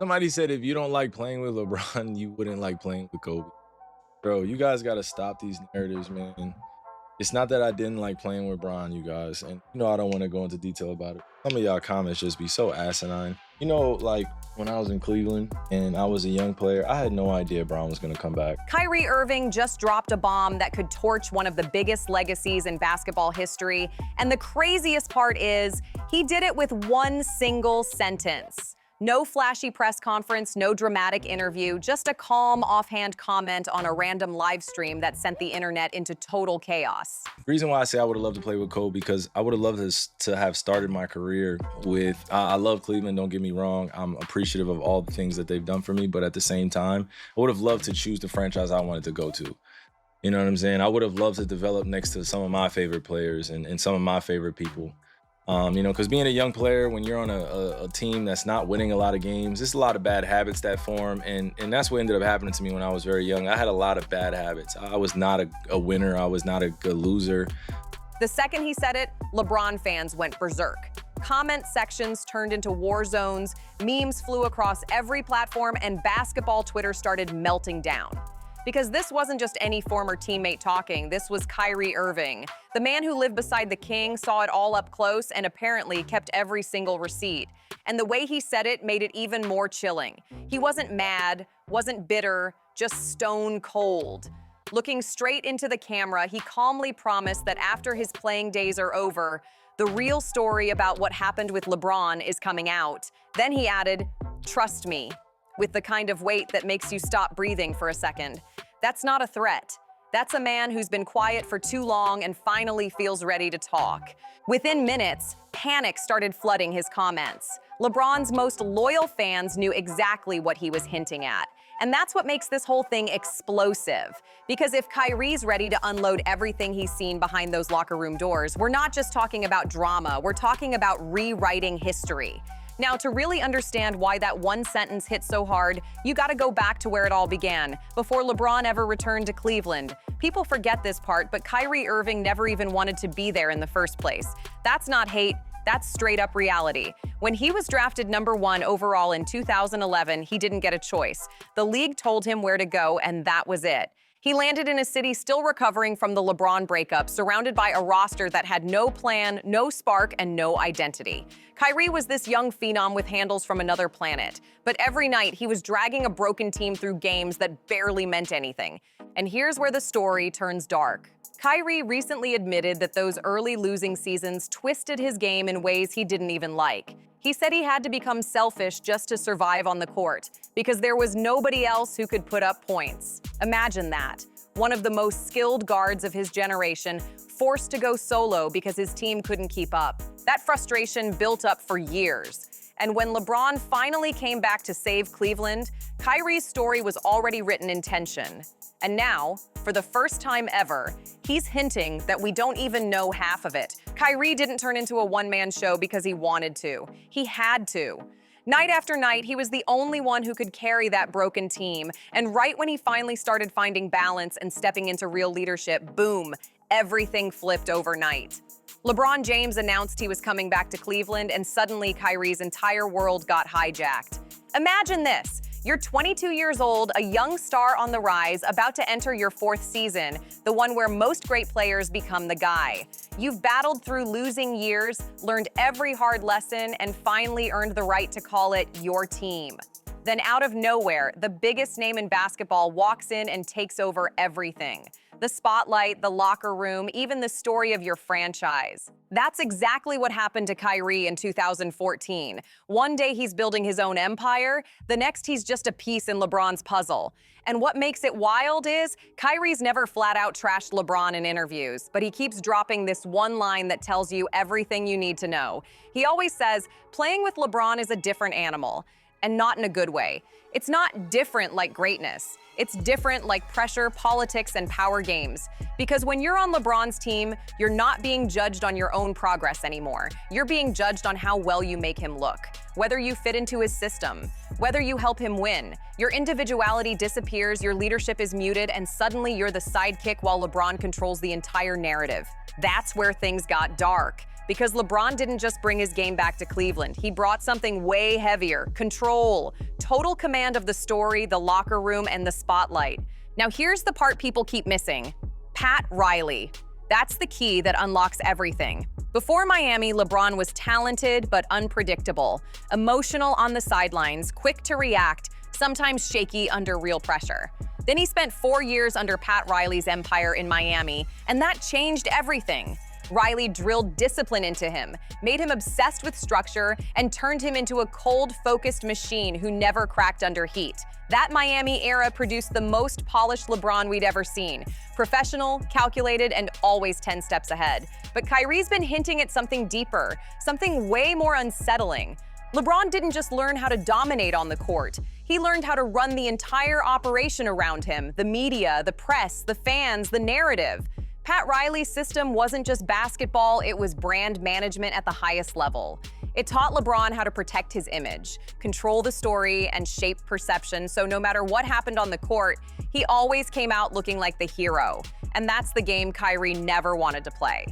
Somebody said if you don't like playing with LeBron, you wouldn't like playing with Kobe. Bro, you guys got to stop these narratives, man. It's not that I didn't like playing with Bron, you guys. And I don't want to go into detail about it. Some of y'all comments just be so asinine. Like when I was in Cleveland and I was a young player, I had no idea Bron was going to come back. Kyrie Irving just dropped a bomb that could torch one of the biggest legacies in basketball history. And the craziest part is he did it with one single sentence. No flashy press conference, no dramatic interview, just a calm, offhand comment on a random live stream that sent the internet into total chaos. The reason why I say I would have loved to play with Kobe, because I would have loved to have started my career with, I love Cleveland, don't get me wrong. I'm appreciative of all the things that they've done for me, but at the same time, I would have loved to choose the franchise I wanted to go to. You know what I'm saying? I would have loved to develop next to some of my favorite players and some of my favorite people. Because being a young player, when you're on a team that's not winning a lot of games, there's a lot of bad habits that form. And that's what ended up happening to me when I was very young. I had a lot of bad habits. I was not a winner. I was not a good loser. The second he said it, LeBron fans went berserk. Comment sections turned into war zones, memes flew across every platform, and basketball Twitter started melting down. Because this wasn't just any former teammate talking, this was Kyrie Irving. The man who lived beside the king saw it all up close and apparently kept every single receipt. And the way he said it made it even more chilling. He wasn't mad, wasn't bitter, just stone cold. Looking straight into the camera, he calmly promised that after his playing days are over, the real story about what happened with LeBron is coming out. Then he added, "Trust me," with the kind of weight that makes you stop breathing for a second. That's not a threat. That's a man who's been quiet for too long and finally feels ready to talk. Within minutes, panic started flooding his comments. LeBron's most loyal fans knew exactly what he was hinting at. And that's what makes this whole thing explosive. Because if Kyrie's ready to unload everything he's seen behind those locker room doors, we're not just talking about drama, we're talking about rewriting history. Now, to really understand why that one sentence hit so hard, you gotta go back to where it all began, before LeBron ever returned to Cleveland. People forget this part, but Kyrie Irving never even wanted to be there in the first place. That's not hate, that's straight up reality. When he was drafted #1 overall in 2011, he didn't get a choice. The league told him where to go, and that was it. He landed in a city still recovering from the LeBron breakup, surrounded by a roster that had no plan, no spark, and no identity. Kyrie was this young phenom with handles from another planet. But every night, he was dragging a broken team through games that barely meant anything. And here's where the story turns dark. Kyrie recently admitted that those early losing seasons twisted his game in ways he didn't even like. He said he had to become selfish just to survive on the court, because there was nobody else who could put up points. Imagine that. One of the most skilled guards of his generation, forced to go solo because his team couldn't keep up. That frustration built up for years. And when LeBron finally came back to save Cleveland, Kyrie's story was already written in tension. And now, for the first time ever, he's hinting that we don't even know half of it. Kyrie didn't turn into a one-man show because he wanted to. He had to. Night after night, he was the only one who could carry that broken team. And right when he finally started finding balance and stepping into real leadership, boom, everything flipped overnight. LeBron James announced he was coming back to Cleveland, and suddenly Kyrie's entire world got hijacked. Imagine this. You're 22 years old, a young star on the rise, about to enter your 4th season, the one where most great players become the guy. You've battled through losing years, learned every hard lesson, and finally earned the right to call it your team. Then out of nowhere, the biggest name in basketball walks in and takes over everything. The spotlight, the locker room, even the story of your franchise. That's exactly what happened to Kyrie in 2014. One day he's building his own empire, the next he's just a piece in LeBron's puzzle. And what makes it wild is, Kyrie's never flat out trashed LeBron in interviews, but he keeps dropping this one line that tells you everything you need to know. He always says, playing with LeBron is a different animal. And not in a good way. It's not different like greatness. It's different like pressure, politics, and power games. Because when you're on LeBron's team, you're not being judged on your own progress anymore. You're being judged on how well you make him look, whether you fit into his system, whether you help him win. Your individuality disappears, your leadership is muted, and suddenly you're the sidekick while LeBron controls the entire narrative. That's where things got dark. Because LeBron didn't just bring his game back to Cleveland. He brought something way heavier: control, total command of the story, the locker room, and the spotlight. Now here's the part people keep missing: Pat Riley. That's the key that unlocks everything. Before Miami, LeBron was talented but unpredictable, emotional on the sidelines, quick to react, sometimes shaky under real pressure. Then he spent 4 years under Pat Riley's empire in Miami, and that changed everything. Riley drilled discipline into him, made him obsessed with structure, and turned him into a cold, focused machine who never cracked under heat. That Miami era produced the most polished LeBron we'd ever seen: professional, calculated, and always 10 steps ahead. But Kyrie's been hinting at something deeper, something way more unsettling. LeBron didn't just learn how to dominate on the court. He learned how to run the entire operation around him: the media, the press, the fans, the narrative. Pat Riley's system wasn't just basketball, it was brand management at the highest level. It taught LeBron how to protect his image, control the story, and shape perception, so no matter what happened on the court, he always came out looking like the hero. And that's the game Kyrie never wanted to play.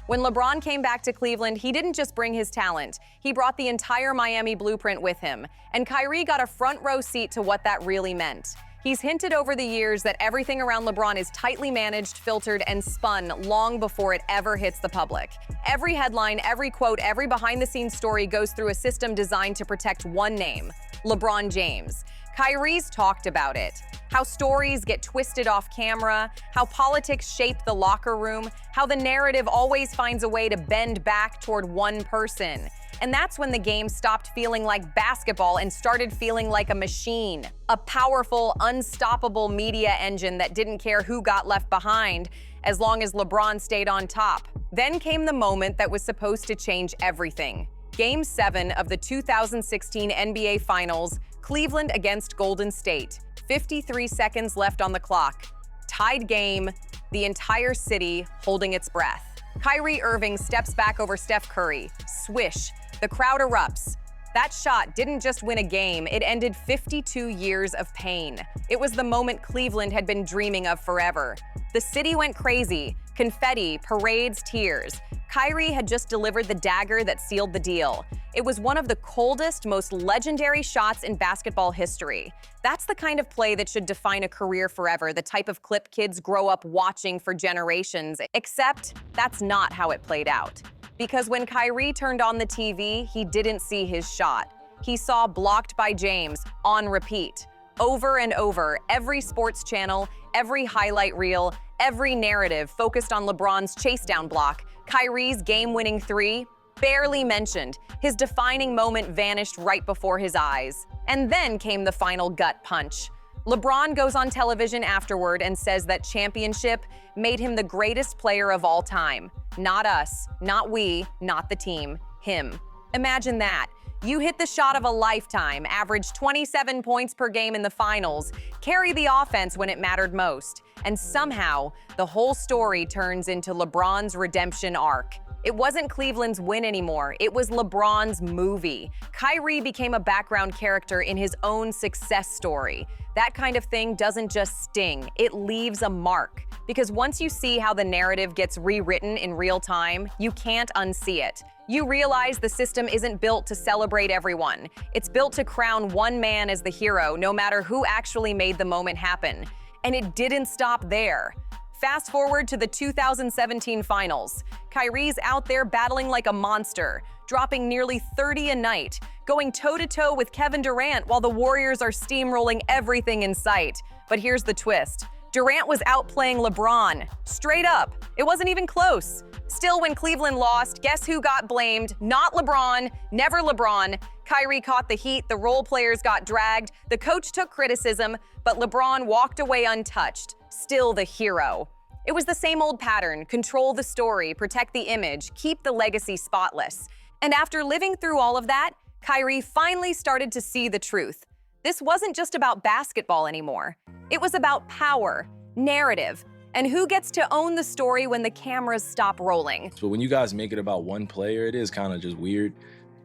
When LeBron came back to Cleveland, he didn't just bring his talent, he brought the entire Miami blueprint with him. And Kyrie got a front row seat to what that really meant. He's hinted over the years that everything around LeBron is tightly managed, filtered, and spun long before it ever hits the public. Every headline, every quote, every behind-the-scenes story goes through a system designed to protect one name: LeBron James. Kyrie's talked about it: how stories get twisted off camera, how politics shape the locker room, how the narrative always finds a way to bend back toward one person. And that's when the game stopped feeling like basketball and started feeling like a machine. A powerful, unstoppable media engine that didn't care who got left behind, as long as LeBron stayed on top. Then came the moment that was supposed to change everything. Game 7 of the 2016 NBA Finals, Cleveland against Golden State. 53 seconds left on the clock. Tied game, the entire city holding its breath. Kyrie Irving steps back over Steph Curry. Swish. The crowd erupts. That shot didn't just win a game, it ended 52 years of pain. It was the moment Cleveland had been dreaming of forever. The city went crazy. Confetti, parades, tears. Kyrie had just delivered the dagger that sealed the deal. It was one of the coldest, most legendary shots in basketball history. That's the kind of play that should define a career forever, the type of clip kids grow up watching for generations. Except that's not how it played out. Because when Kyrie turned on the TV, he didn't see his shot. He saw "blocked by James" on repeat. Over and over, every sports channel, every highlight reel, every narrative focused on LeBron's chase-down block. Kyrie's game-winning three, barely mentioned. His defining moment vanished right before his eyes. And then came the final gut punch. LeBron goes on television afterward and says that championship made him the greatest player of all time. Not us, not we, not the team, him. Imagine that. You hit the shot of a lifetime, average 27 points per game in the finals, carry the offense when it mattered most, and somehow the whole story turns into LeBron's redemption arc. It wasn't Cleveland's win anymore, it was LeBron's movie. Kyrie became a background character in his own success story. That kind of thing doesn't just sting, it leaves a mark. Because once you see how the narrative gets rewritten in real time, you can't unsee it. You realize the system isn't built to celebrate everyone. It's built to crown one man as the hero, no matter who actually made the moment happen. And it didn't stop there. Fast forward to the 2017 finals. Kyrie's out there battling like a monster, dropping nearly 30 a night, going toe-to-toe with Kevin Durant while the Warriors are steamrolling everything in sight. But here's the twist. Durant was outplaying LeBron. Straight up. It wasn't even close. Still, when Cleveland lost, guess who got blamed? Not LeBron, never LeBron. Kyrie caught the heat, the role players got dragged, the coach took criticism, but LeBron walked away untouched, still the hero. It was the same old pattern: control the story, protect the image, keep the legacy spotless. And after living through all of that, Kyrie finally started to see the truth. This wasn't just about basketball anymore. It was about power, narrative, and who gets to own the story when the cameras stop rolling. But when you guys make it about one player, it is kind of just weird.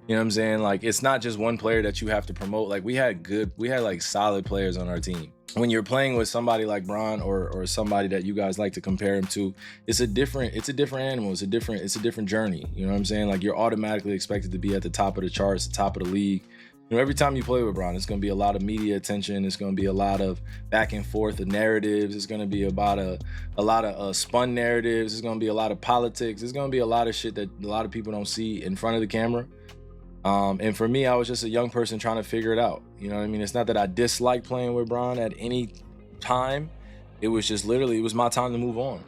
You know what I'm saying? Like, it's not just one player that you have to promote. Like, we had like solid players on our team. when you're playing with somebody like Bron or somebody that you guys like to compare him to, it's a different animal. It's a different journey. You know what I'm saying? Like, you're automatically expected to be at the top of the charts, the top of the league. You know, every time you play with Bron, it's going to be a lot of media attention. It's going to be a lot of back and forth of narratives. It's going to be about a lot of spun narratives. It's going to be a lot of politics. It's going to be a lot of shit that a lot of people don't see in front of the camera. And for me, I was just a young person trying to figure it out. You know what I mean? It's not that I disliked playing with Bron at any time. It was just literally, it was my time to move on.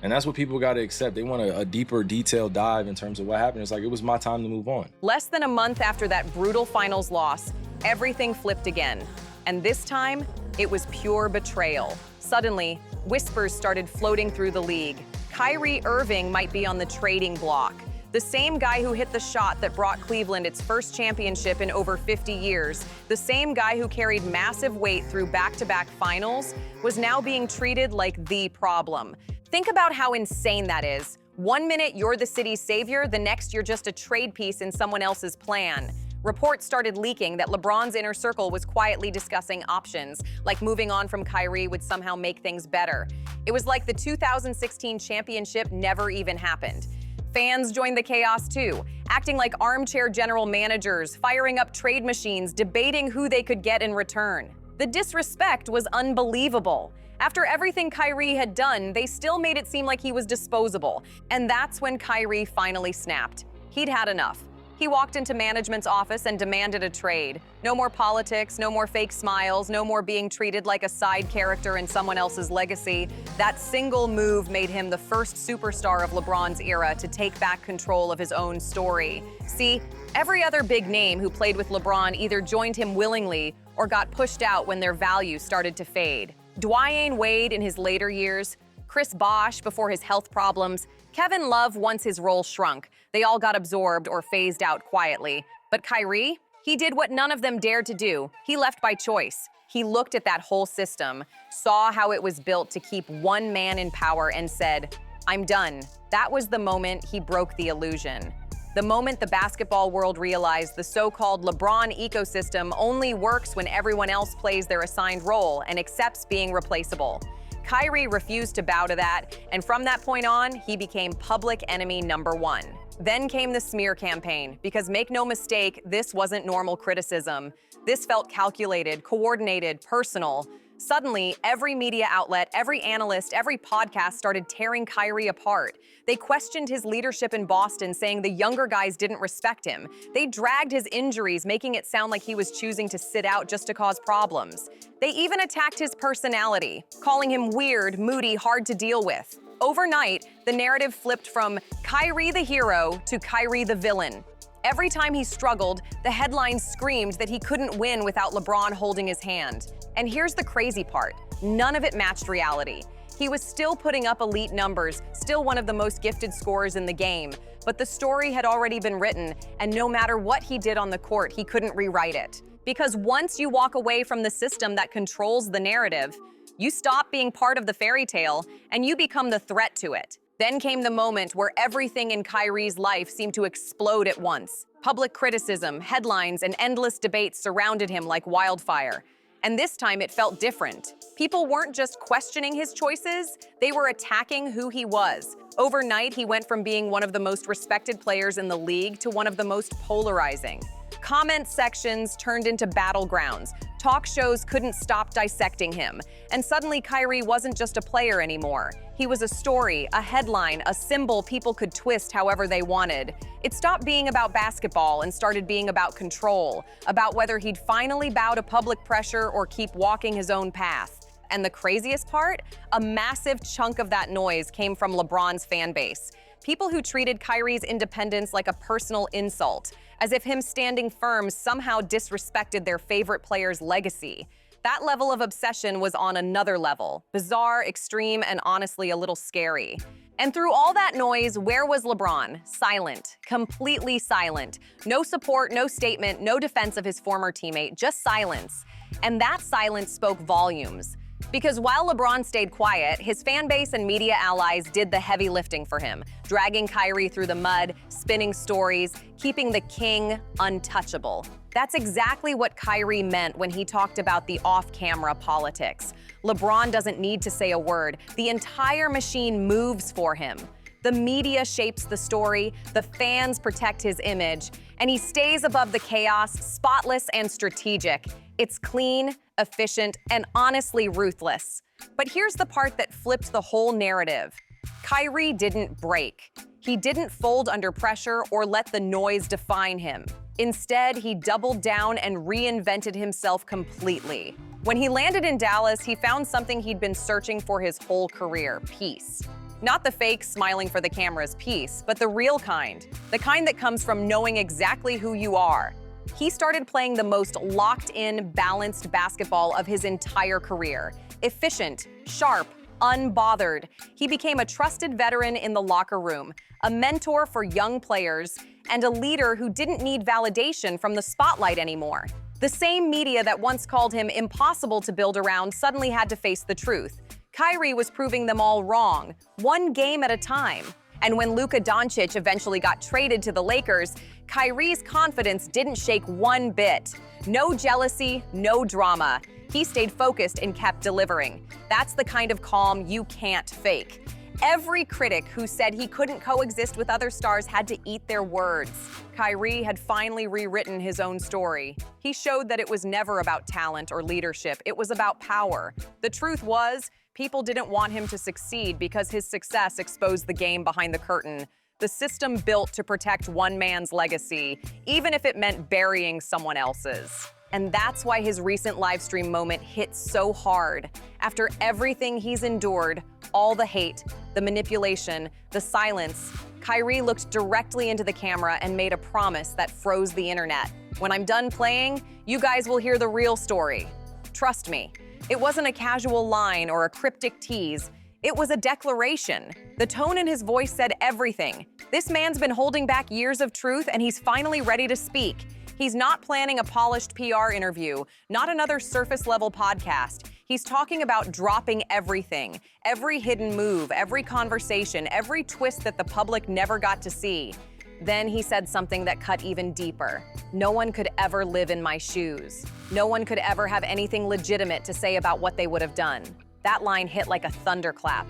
And that's what people got to accept. They want a deeper, detailed dive in terms of what happened. It's like, it was my time to move on. Less than a month after that brutal finals loss, everything flipped again. And this time, it was pure betrayal. Suddenly, whispers started floating through the league. Kyrie Irving might be on the trading block. The same guy who hit the shot that brought Cleveland its first championship in over 50 years, the same guy who carried massive weight through back-to-back finals, was now being treated like the problem. Think about how insane that is. 1 minute you're the city's savior, the next you're just a trade piece in someone else's plan. Reports started leaking that LeBron's inner circle was quietly discussing options, like moving on from Kyrie would somehow make things better. It was like the 2016 championship never even happened. Fans joined the chaos too, acting like armchair general managers, firing up trade machines, debating who they could get in return. The disrespect was unbelievable. After everything Kyrie had done, they still made it seem like he was disposable. And that's when Kyrie finally snapped. He'd had enough. He walked into management's office and demanded a trade. No more politics, no more fake smiles, no more being treated like a side character in someone else's legacy. That single move made him the first superstar of LeBron's era to take back control of his own story. See, every other big name who played with LeBron either joined him willingly or got pushed out when their value started to fade. Dwyane Wade in his later years, Chris Bosh before his health problems, Kevin Love once his role shrunk. They all got absorbed or phased out quietly. But Kyrie, he did what none of them dared to do. He left by choice. He looked at that whole system, saw how it was built to keep one man in power and said, "I'm done." That was the moment he broke the illusion. The moment the basketball world realized the so-called LeBron ecosystem only works when everyone else plays their assigned role and accepts being replaceable. Kyrie refused to bow to that, and from that point on, he became public enemy number one. Then came the smear campaign, because make no mistake, this wasn't normal criticism. This felt calculated, coordinated, personal. Suddenly, every media outlet, every analyst, every podcast started tearing Kyrie apart. They questioned his leadership in Boston, saying the younger guys didn't respect him. They dragged his injuries, making it sound like he was choosing to sit out just to cause problems. They even attacked his personality, calling him weird, moody, hard to deal with. Overnight, the narrative flipped from Kyrie the hero to Kyrie the villain. Every time he struggled, the headlines screamed that he couldn't win without LeBron holding his hand. And here's the crazy part. None of it matched reality. He was still putting up elite numbers, still one of the most gifted scorers in the game. But the story had already been written, and no matter what he did on the court, he couldn't rewrite it. Because once you walk away from the system that controls the narrative, you stop being part of the fairy tale, and you become the threat to it. Then came the moment where everything in Kyrie's life seemed to explode at once. Public criticism, headlines, and endless debates surrounded him like wildfire. And this time it felt different. People weren't just questioning his choices, they were attacking who he was. Overnight, he went from being one of the most respected players in the league to one of the most polarizing. Comment sections turned into battlegrounds. Talk shows couldn't stop dissecting him. And suddenly Kyrie wasn't just a player anymore. He was a story, a headline, a symbol people could twist however they wanted. It stopped being about basketball and started being about control, about whether he'd finally bow to public pressure or keep walking his own path. And the craziest part? A massive chunk of that noise came from LeBron's fan base. People who treated Kyrie's independence like a personal insult, as if him standing firm somehow disrespected their favorite player's legacy. That level of obsession was on another level, bizarre, extreme, and honestly a little scary. And through all that noise, where was LeBron? Silent, completely silent. No support, no statement, no defense of his former teammate, just silence. And that silence spoke volumes. Because while LeBron stayed quiet, his fan base and media allies did the heavy lifting for him, dragging Kyrie through the mud, spinning stories, keeping the king untouchable. That's exactly what Kyrie meant when he talked about the off-camera politics. LeBron doesn't need to say a word. The entire machine moves for him. The media shapes the story, the fans protect his image, and he stays above the chaos, spotless and strategic. It's clean, efficient, and honestly ruthless. But here's the part that flipped the whole narrative. Kyrie didn't break. He didn't fold under pressure or let the noise define him. Instead, he doubled down and reinvented himself completely. When he landed in Dallas, he found something he'd been searching for his whole career: peace. Not the fake smiling for the camera's peace, but the real kind. The kind that comes from knowing exactly who you are. He started playing the most locked-in, balanced basketball of his entire career. Efficient, sharp, unbothered. He became a trusted veteran in the locker room, a mentor for young players, and a leader who didn't need validation from the spotlight anymore. The same media that once called him impossible to build around suddenly had to face the truth. Kyrie was proving them all wrong, one game at a time. And when Luka Doncic eventually got traded to the Lakers, Kyrie's confidence didn't shake one bit. No jealousy, no drama. He stayed focused and kept delivering. That's the kind of calm you can't fake. Every critic who said he couldn't coexist with other stars had to eat their words. Kyrie had finally rewritten his own story. He showed that it was never about talent or leadership, it was about power. The truth was, people didn't want him to succeed because his success exposed the game behind the curtain. The system built to protect one man's legacy, even if it meant burying someone else's. And that's why his recent livestream moment hit so hard. After everything he's endured, all the hate, the manipulation, the silence, Kyrie looked directly into the camera and made a promise that froze the internet. When I'm done playing, you guys will hear the real story. Trust me, it wasn't a casual line or a cryptic tease. It was a declaration. The tone in his voice said everything. This man's been holding back years of truth, and he's finally ready to speak. He's not planning a polished PR interview, not another surface-level podcast. He's talking about dropping everything, every hidden move, every conversation, every twist that the public never got to see. Then he said something that cut even deeper. No one could ever live in my shoes. No one could ever have anything legitimate to say about what they would have done. That line hit like a thunderclap.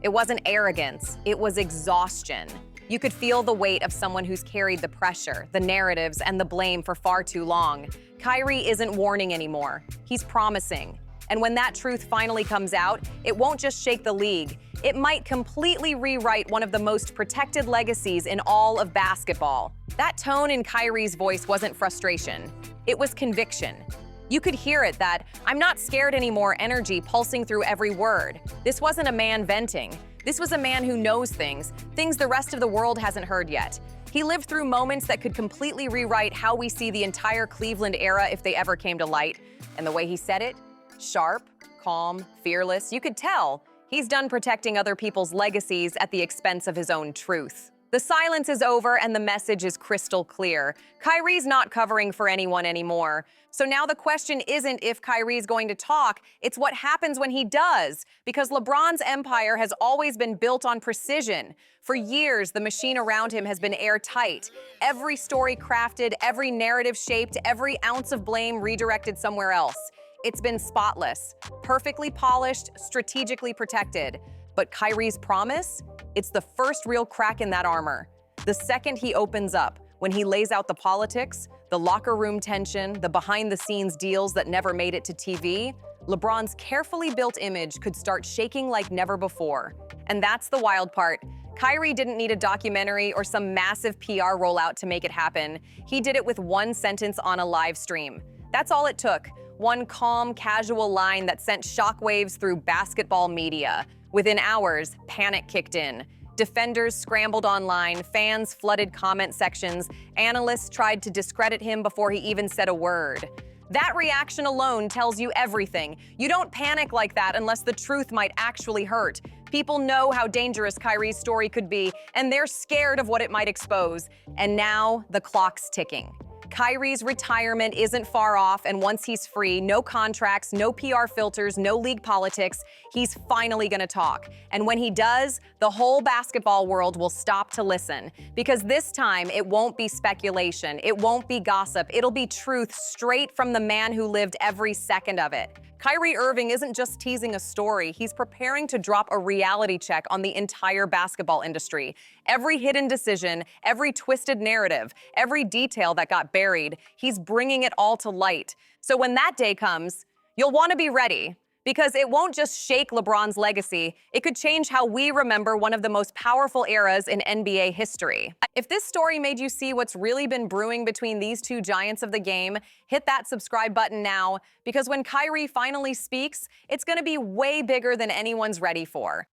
It wasn't arrogance, it was exhaustion. You could feel the weight of someone who's carried the pressure, the narratives, and the blame for far too long. Kyrie isn't warning anymore. He's promising. And when that truth finally comes out, it won't just shake the league. It might completely rewrite one of the most protected legacies in all of basketball. That tone in Kyrie's voice wasn't frustration. It was conviction. You could hear it, that "I'm not scared anymore" energy pulsing through every word. This wasn't a man venting. This was a man who knows things the rest of the world hasn't heard yet. He lived through moments that could completely rewrite how we see the entire Cleveland era if they ever came to light. And the way he said it, sharp, calm, fearless, you could tell he's done protecting other people's legacies at the expense of his own truth. The silence is over and the message is crystal clear. Kyrie's not covering for anyone anymore. So now the question isn't if Kyrie's going to talk, it's what happens when he does. Because LeBron's empire has always been built on precision. For years, the machine around him has been airtight. Every story crafted, every narrative shaped, every ounce of blame redirected somewhere else. It's been spotless, perfectly polished, strategically protected. But Kyrie's promise? It's the first real crack in that armor. The second he opens up, when he lays out the politics, the locker room tension, the behind-the-scenes deals that never made it to TV, LeBron's carefully built image could start shaking like never before. And that's the wild part. Kyrie didn't need a documentary or some massive PR rollout to make it happen. He did it with one sentence on a live stream. That's all it took. One calm, casual line that sent shockwaves through basketball media. Within hours, panic kicked in. Defenders scrambled online, fans flooded comment sections, analysts tried to discredit him before he even said a word. That reaction alone tells you everything. You don't panic like that unless the truth might actually hurt. People know how dangerous Kyrie's story could be, and they're scared of what it might expose. And now, the clock's ticking. Kyrie's retirement isn't far off, and once he's free, no contracts, no PR filters, no league politics, he's finally gonna talk. And when he does, the whole basketball world will stop to listen. Because this time, it won't be speculation, it won't be gossip, it'll be truth straight from the man who lived every second of it. Kyrie Irving isn't just teasing a story, he's preparing to drop a reality check on the entire basketball industry. Every hidden decision, every twisted narrative, every detail that got buried, he's bringing it all to light. So when that day comes, you'll want to be ready. Because it won't just shake LeBron's legacy, it could change how we remember one of the most powerful eras in NBA history. If this story made you see what's really been brewing between these two giants of the game, hit that subscribe button now, because when Kyrie finally speaks, it's gonna be way bigger than anyone's ready for.